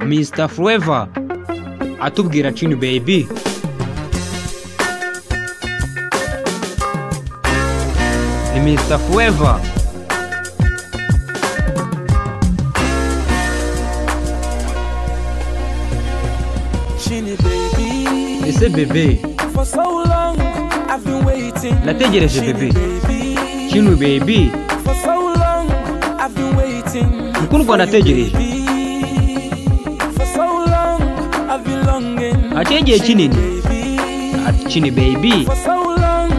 Mr. Forever atubwira Chini baby. Ni Mr. Forever. Chini baby. Ese bebe. For so long I've been waiting. Nategereje bebe. Chini baby. For so long I've been waiting. Mukundwa nategereje. For so long I've been longing. Ategeye kinini. Ati Chini baby. For so long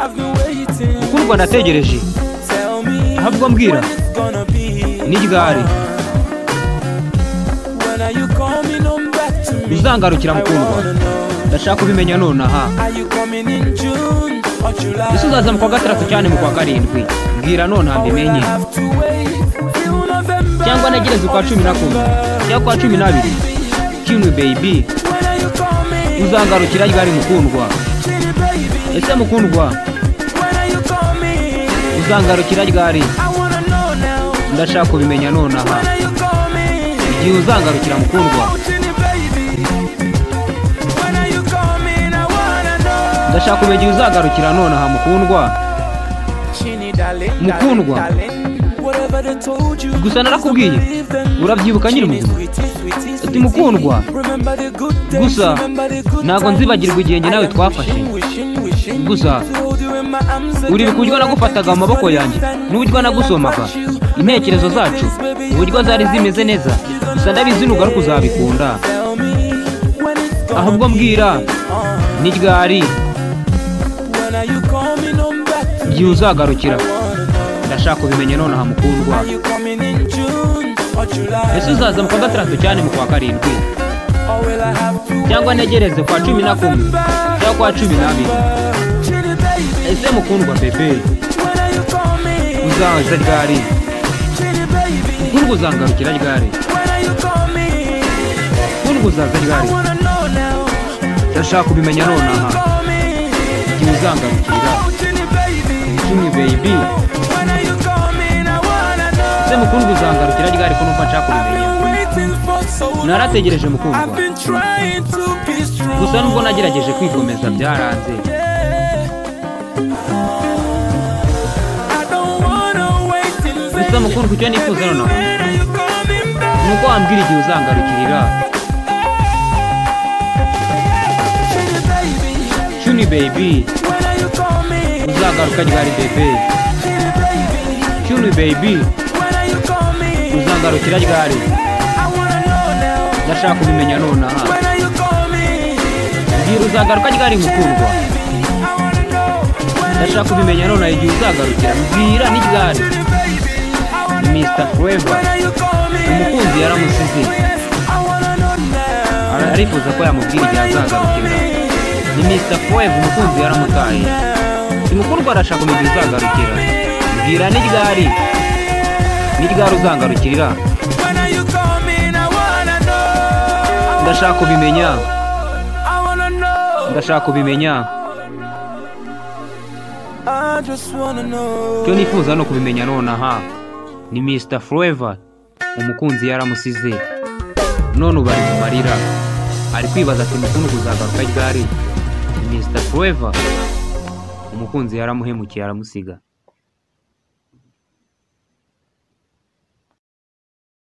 I've been waiting. Mukundwa nategereje. Tell me Ahubwo mbwira. when it's gonna be. Ni ryari. When are you coming home back to me? Uzangarukira mukundwa. Ndashaka kubimenya nonaha. Are you coming in June or July? Ese uzaza mu kwa gatandatu cyane mu kwa karindwi. Mbwira nonaha mbimenye. Cyangwa nagereze kwa 11 cyangwa kwa 12. Chini baby. Uzangarukira ryari mukundwa. Ese mukundwa uzangarukira ryari. Ndashaka kubimenya nonaha. Igihe uzangarukira mukundwa. Ndashaka kumenya igihe uzagarukira nonaha mukundwa. Mukundwa gusa narakubwiye urabyibuka nyiri muzima. Ati mukundwa gusa ntago nzibagirwa igihe njye nawe twafashe. Gusa uri bikujwa nagufataga mu maboko yanjye n'uburyo nagusomaga intekerezo zacu uburyo zari zimeze neza. Gusa ndabizi nugaruka uzabikunda. Ahubwo mbwira ni ryari igihe uzagarukira. Ndashaka kubimenya nonaha mukundwa. Ese uzaza mu kwa gatandatu cyane mu kwa karindwi cyangwa negereze kwa 11 cyangwa kwa 12. Ese mukundwa bebe uzaza ryari. Mukundwa uzangarukira ryari. Mukundwa uzaza ryari. Ndashaka kubimenya nonaha igihe uzangarukira. Chini baby. Ese mukundwa uzangarukira ryari ko numva nshaka kubimenya. Narategereje mukundwa. Gusa nubwo nagerageje kwikomeza byaranze. Gusa mukundwa icyo nifuza nonaha nuko wambwira igihe uzangarukirira. Chini baby. Uzagaruka ryari bebe. Chini baby. Uzangarukira ryari. Ndashaka kubimenya nonaha. Igihe uzagaruka ryari mukundwa. Ndashaka kubimenya nonaha igihe uzagarukira. Mbwira ni ryari. Mr. Forever umukunzi yaramusize. Arifuza ko yamubwira igihe azagarukira. Ni Mr. Forever umukunzi yaramutaye. Mukundwa arashaka kumenya igihe uzagarukira. Mbwira ni ryari. Ni ryari uzangarukirira. Ndashaka kubimenya. Ndashaka kubimenya. Cyo nifuza no kubimenya nonaha. Ni Mr. Forever umukunzi yaramusize. None ubari mu marira. Ari kwibaza ati mukundwa uzagaruka ryari. Mr. Forever umukunzi yaramuhemukiye aramusiga.